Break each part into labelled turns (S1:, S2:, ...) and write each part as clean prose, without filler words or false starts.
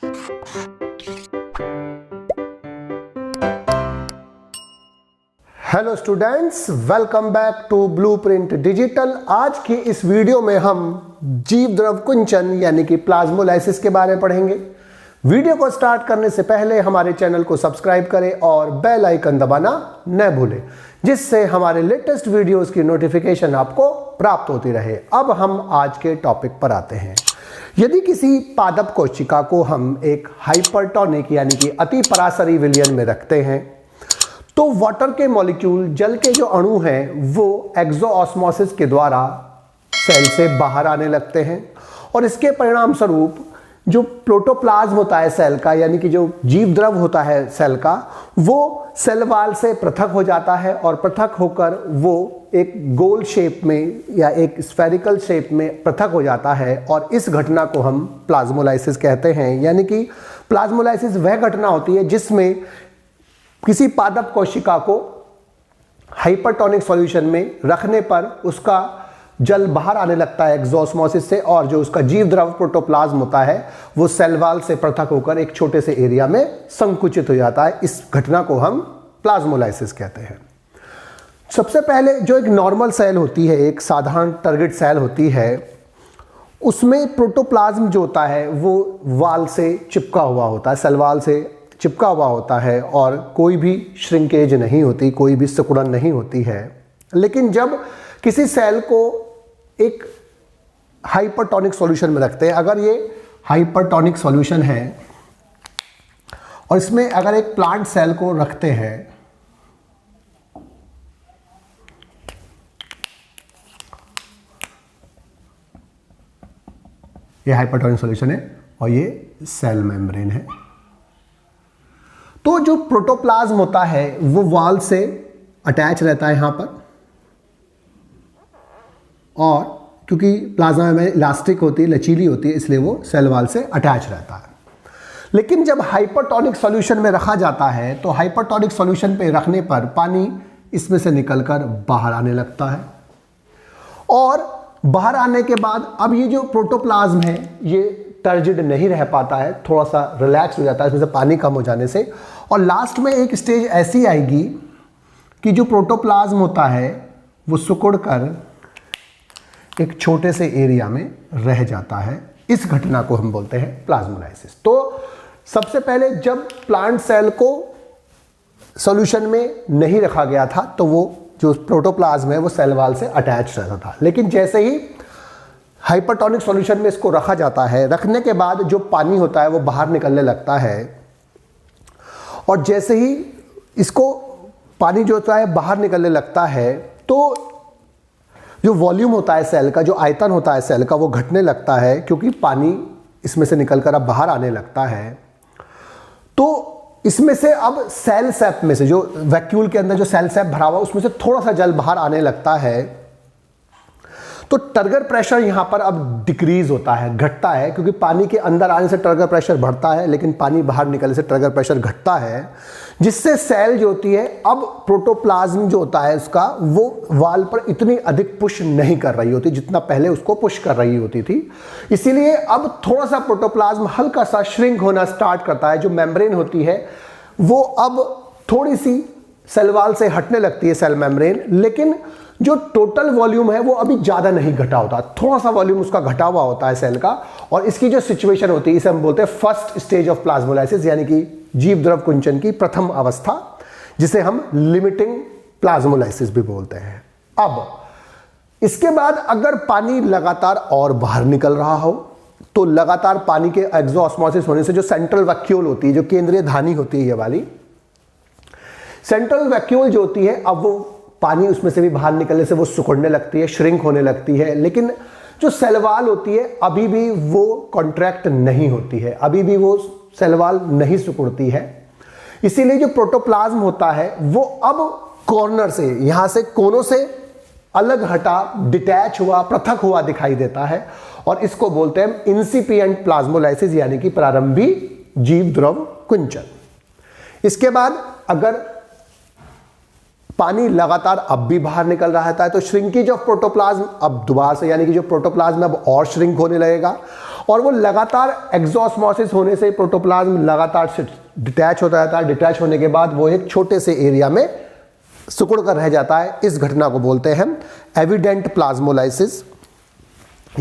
S1: Hello students, welcome back to Blueprint Digital. आज की इस वीडियो में हम जीव द्रव कुंचन यानी कि प्लाज्मोलाइसिस के बारे में पढ़ेंगे। वीडियो को स्टार्ट करने से पहले हमारे चैनल को सब्सक्राइब करें और बेल आइकन दबाना न भूलें, जिससे हमारे लेटेस्ट वीडियोस की नोटिफिकेशन आपको प्राप्त होती रहे। अब हम आज के टॉपिक पर आते हैं। यदि किसी पादप कोशिका को हम एक हाइपरटोनिक यानी कि अति पराशरी विलयन में रखते हैं तो वाटर के मॉलिक्यूल, जल के जो अणु हैं, वो एक्सोऑस्मोसिस के द्वारा सेल से बाहर आने लगते हैं और इसके परिणाम स्वरूप जो प्रोटोप्लाज्म होता है सेल का, यानी कि जो जीव द्रव होता है सेल का, वो सेल वाल से पृथक हो जाता है और पृथक होकर वो एक गोल शेप में या एक स्फेरिकल शेप में पृथक हो जाता है और इस घटना को हम प्लाज्मोलाइसिस कहते हैं। यानी कि प्लाज्मोलाइसिस वह घटना होती है जिसमें किसी पादप कोशिका को हाइपरटोनिक सॉल्यूशन में रखने पर उसका जल बाहर आने लगता है एक्सोऑस्मोसिस से, और जो उसका जीव द्रव प्रोटोप्लाज्म होता है वो सेल वाल से पृथक होकर एक छोटे से एरिया में संकुचित हो जाता है। इस घटना को हम प्लाज्मोलाइसिस कहते हैं। सबसे पहले जो एक नॉर्मल सेल होती है, एक साधारण टारगेट सेल होती है, उसमें प्रोटोप्लाज्म जो होता है वो वाल से चिपका हुआ होता है, सेल वाल से चिपका हुआ होता है और कोई भी श्रिंकेज नहीं होती, कोई भी सिकुड़न नहीं होती है। लेकिन जब किसी सेल को एक हाइपरटोनिक सॉल्यूशन में रखते हैं, अगर ये हाइपरटोनिक सॉल्यूशन है और इसमें अगर एक प्लांट सेल को रखते हैं, ये हाइपरटोनिक सॉल्यूशन है और ये सेल मेम्ब्रेन है, तो जो प्रोटोप्लाज्म होता है वो वाल से अटैच रहता है यहां पर, और क्योंकि प्लाज्मा में इलास्टिक होती है, लचीली होती है, इसलिए वो सेल वाल से अटैच रहता है। लेकिन जब हाइपरटोनिक सॉल्यूशन में रखा जाता है तो हाइपरटोनिक सॉल्यूशन पे रखने पर पानी इसमें से निकलकर बाहर आने लगता है और बाहर आने के बाद अब ये जो प्रोटोप्लाज्म है ये टर्जिड नहीं रह पाता है, थोड़ा सा रिलैक्स हो जाता है इसमें से पानी कम हो जाने से, और लास्ट में एक स्टेज ऐसी आएगी कि जो प्रोटोप्लाज्म होता है वो सिकुड़कर एक छोटे से एरिया में रह जाता है। इस घटना को हम बोलते हैं प्लाज्मोलाइसिस। तो सबसे पहले जब प्लांट सेल को सॉल्यूशन में नहीं रखा गया था तो वो जो प्रोटोप्लाज्म है वो सेल वाल से अटैच रहता था, लेकिन जैसे ही हाइपरटोनिक सॉल्यूशन में इसको रखा जाता है, रखने के बाद जो पानी होता है वो बाहर निकलने लगता है, और जैसे ही इसको पानी जो होता है बाहर निकलने लगता है तो जो वॉल्यूम होता है सेल का, जो आयतन होता है सेल का, वो घटने लगता है क्योंकि पानी इसमें से निकलकर अब बाहर आने लगता है। तो इसमें से अब सेल सैप में से, जो वैक्यूल के अंदर जो सेल सैप भरा हुआ उसमें से थोड़ा सा जल बाहर आने लगता है, तो टर्गर प्रेशर यहां पर अब डिक्रीज होता है, घटता है, क्योंकि पानी के अंदर आने से टर्गर प्रेशर बढ़ता है लेकिन पानी बाहर निकलने से टर्गर प्रेशर घटता है, जिससे सेल जो होती है अब प्रोटोप्लाज्म जो होता है उसका वो वाल पर इतनी अधिक पुश नहीं कर रही होती जितना पहले उसको पुश कर रही होती थी। इसीलिए अब थोड़ा सा प्रोटोप्लाज्म हल्का सा श्रिंक होना स्टार्ट करता है। जो मेम्ब्रेन होती है वो अब थोड़ी सी सेल वाल से हटने लगती है, सेल मेम्ब्रेन, लेकिन जो टोटल वॉल्यूम है वो अभी ज्यादा नहीं घटा होता, थोड़ा सा वॉल्यूम उसका घटा हुआ होता है सेल का। और इसकी जो सिचुएशन होती है इसे हम बोलते हैं फर्स्ट स्टेज ऑफ प्लाज्मोलाइसिस, यानी कि जीव द्रव कुंचन की प्रथम अवस्था, जिसे हम लिमिटिंग प्लाज्मोलाइसिस भी बोलते हैं। अब इसके बाद अगर पानी लगातार और बाहर निकल रहा हो तो लगातार पानी के एक्सोऑस्मोसिस होने से जो सेंट्रल वैक्यूल होती है, जो केंद्रीय धानी होती है, ये वाली सेंट्रल वैक्यूल जो होती है, अब वो पानी उसमें से भी बाहर निकलने से वो सिकुड़ने लगती है, श्रिंक होने लगती है, लेकिन जो सेल वाल होती है अभी भी वो कॉन्ट्रैक्ट नहीं होती है, अभी भी वो सेल वाल नहीं सिकुड़ती है। इसीलिए जो प्रोटोप्लाज्म होता है वो अब कॉर्नर से, यहां से कोनों से अलग हटा, डिटैच हुआ, पृथक हुआ दिखाई देता है, और इसको बोलते हैं इंसिपिएंट प्लाज्मोलाइसिस, यानी कि प्रारंभी जीव द्रव कुंचन। इसके बाद अगर पानी लगातार अब भी बाहर निकल रहा है तो श्रिंकेज ऑफ प्रोटोप्लाज्म अब दोबारा से, यानी कि जो प्रोटोप्लाज्म अब और श्रिंक होने लगेगा, और वो लगातार एक्सोस्मोसिस होने से प्रोटोप्लाज्म लगातार से डिटैच होता रहता है। डिटैच होने के बाद वो एक छोटे से एरिया में सिकुड़ कर रह जाता है। इस घटना को बोलते हैं एविडेंट प्लाज्मोलाइसिस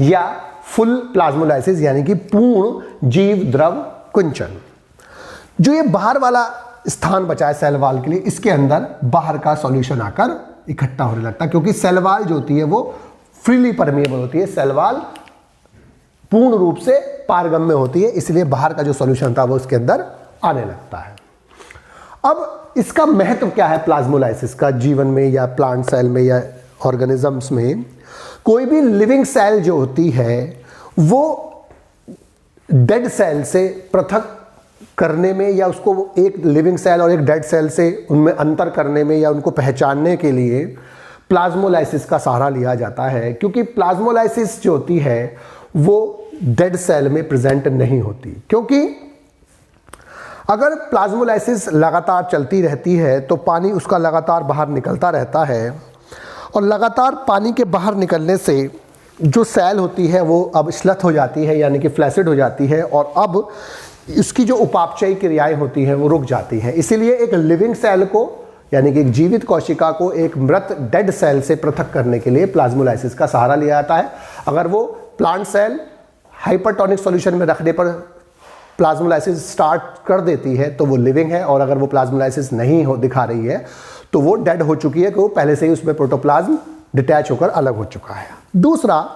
S1: या फुल प्लाज्मोलाइसिस, यानी कि पूर्ण जीव द्रव कुंचन। जो ये बाहर वाला स्थान बचा है सेल वाल के लिए, इसके अंदर बाहर का सॉल्यूशन आकर इकट्ठा होने लगता है, क्योंकि सेल वाल जो होती है वो फ्रीली परमिएबल होती है। सेल वाल पूर्ण रूप से पारगम्य होती है, इसलिए बाहर का जो सॉल्यूशन था वो उसके अंदर आने लगता है। अब इसका महत्व क्या है प्लाज्मोलाइसिस का जीवन में या प्लांट सेल में या ऑर्गेनिजम्स में? कोई भी लिविंग सेल जो होती है वो डेड सेल से पृथक करने में या उसको एक लिविंग सेल और एक डेड सेल से उनमें अंतर करने में या उनको पहचानने के लिए प्लाज्मोलाइसिस का सहारा लिया जाता है, क्योंकि प्लाज्मोलाइसिस जो होती है वो डेड सेल में प्रेजेंट नहीं होती। क्योंकि अगर प्लाज्मोलाइसिस लगातार चलती रहती है तो पानी उसका लगातार बाहर निकलता रहता है, और लगातार पानी के बाहर निकलने से जो सेल होती है वो अब श्लथ हो जाती है, यानी कि फ्लैसिड हो जाती है, और अब इसकी जो उपापचयी क्रियाएं होती हैं वो रुक जाती हैं। इसीलिए एक लिविंग सेल को, यानी कि एक जीवित कोशिका को एक मृत डेड सेल से पृथक करने के लिए प्लाज्मोलाइसिस का सहारा लिया जाता है। अगर वो प्लांट सेल हाइपरटोनिक सॉल्यूशन में रखने पर प्लाज्मोलाइसिस स्टार्ट कर देती है तो वो लिविंग है, और अगर वो प्लाज्मोलाइसिस नहीं हो दिखा रही है तो वो डेड हो चुकी है, कि वो पहले से ही उसमें प्रोटोप्लाज्म डिटैच होकर अलग हो चुका है। दूसरा,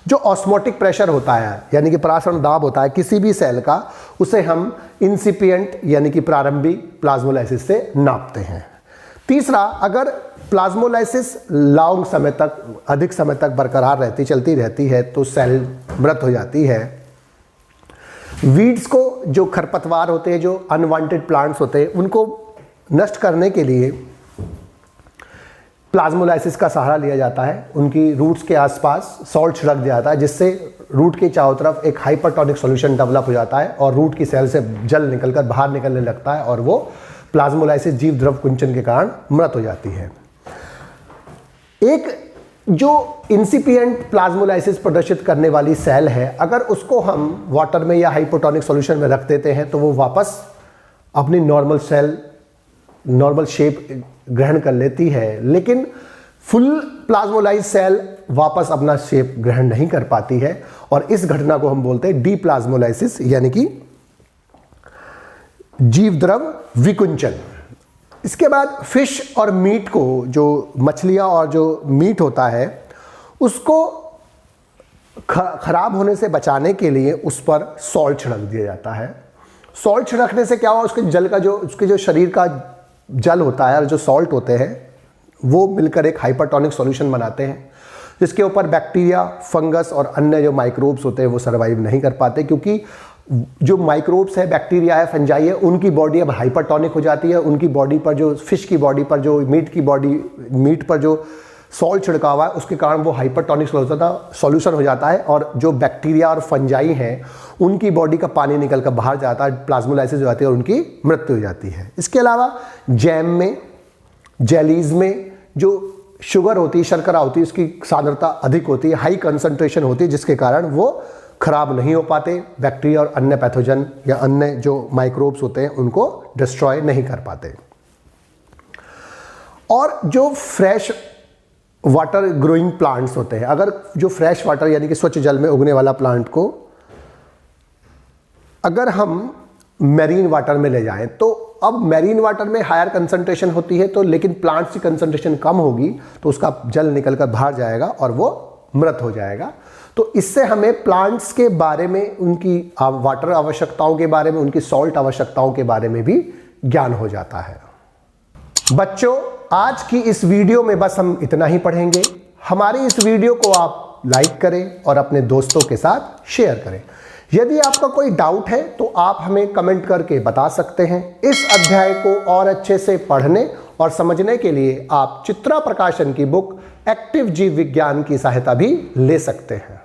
S1: जो ऑस्मोटिक प्रेशर होता है, यानी कि परासरण दाब होता है किसी भी सेल का, उसे हम इंसिपिएंट यानी कि प्रारंभिक प्लाज्मोलाइसिस से नापते हैं। तीसरा, अगर प्लाज्मोलाइसिस लॉन्ग समय तक, अधिक समय तक बरकरार रहती, चलती रहती है तो सेल मृत हो जाती है। वीड्स को, जो खरपतवार होते हैं, जो अनवांटेड प्लांट्स होते हैं, उनको नष्ट करने के लिए प्लाज्मोलाइसिस का सहारा लिया जाता है। उनकी रूट्स के आसपास सॉल्ट छिड़क दिया जाता है, जिससे रूट के चारों तरफ एक हाइपरटोनिक सॉल्यूशन डेवलप हो जाता है और रूट की सेल से जल निकलकर बाहर निकलने लगता है, और वो प्लाज्मोलाइसिस जीव द्रव कुंचन के कारण मृत हो जाती है। एक जो इंसिपिएंट प्लाज्मोलाइसिस प्रदर्शित करने वाली सेल है, अगर उसको हम वाटर में या हाइपोटोनिक सॉल्यूशन में रख देते हैं तो वो वापस अपनी नॉर्मल शेप ग्रहण कर लेती है, लेकिन फुल प्लाज्मोलाइज सेल वापस अपना शेप ग्रहण नहीं कर पाती है, और इस घटना को हम बोलते हैं डीप्लाज्मोलाइसिस, यानी कि जीव द्रव विकुंचन। इसके बाद फिश और मीट को, जो मछलियां और जो मीट होता है, उसको खराब होने से बचाने के लिए उस पर सॉल्ट छिड़क दिया जाता है। सॉल्ट छिड़कने से क्या हुआ, उसके जल का जो, उसके जो शरीर का जल होता है और जो सॉल्ट होते हैं वो मिलकर एक हाइपरटोनिक सॉल्यूशन बनाते हैं, जिसके ऊपर बैक्टीरिया, फंगस और अन्य जो माइक्रोब्स होते हैं वो सर्वाइव नहीं कर पाते, क्योंकि जो माइक्रोब्स है, बैक्टीरिया है, फंजाई है, उनकी बॉडी अब हाइपरटोनिक हो जाती है। उनकी बॉडी पर, जो फिश की बॉडी पर, जो मीट पर जो सॉल्ट छिड़का हुआ है, उसके कारण वो हाइपरटोनिक सॉल्यूशन हो जाता है, और जो बैक्टीरिया और फंजाई हैं उनकी बॉडी का पानी निकल कर बाहर जाता है, प्लाज्मोलाइसिस हो जाती है और उनकी मृत्यु हो जाती है। इसके अलावा जैम में, जेलीज में जो शुगर होती है, शर्करा होती है, उसकी सांद्रता अधिक होती है, हाई कंसंट्रेशन होती है, जिसके कारण वो खराब नहीं हो पाते, बैक्टीरिया और अन्य पैथोजन या अन्य जो माइक्रोब्स होते हैं उनको डिस्ट्रॉय नहीं कर पाते। और जो फ्रेश वाटर ग्रोइंग प्लांट्स होते हैं, अगर जो फ्रेश वाटर यानी कि स्वच्छ जल में उगने वाला प्लांट को अगर हम मैरीन वाटर में ले जाएं, तो अब मैरीन वाटर में हायर कंसंट्रेशन होती है, तो लेकिन प्लांट्स की कंसंट्रेशन कम होगी तो उसका जल निकलकर बाहर जाएगा और वो मृत हो जाएगा। तो इससे हमें प्लांट्स के बारे में, उनकी वाटर आवश्यकताओं के बारे में, उनकी सॉल्ट आवश्यकताओं के बारे में भी ज्ञान हो जाता है। बच्चों, आज की इस वीडियो में बस हम इतना ही पढ़ेंगे। हमारी इस वीडियो को आप लाइक करें और अपने दोस्तों के साथ शेयर करें। यदि आपका कोई डाउट है तो आप हमें कमेंट करके बता सकते हैं। इस अध्याय को और अच्छे से पढ़ने और समझने के लिए आप चित्रा प्रकाशन की बुक एक्टिव जीव विज्ञान की सहायता भी ले सकते हैं।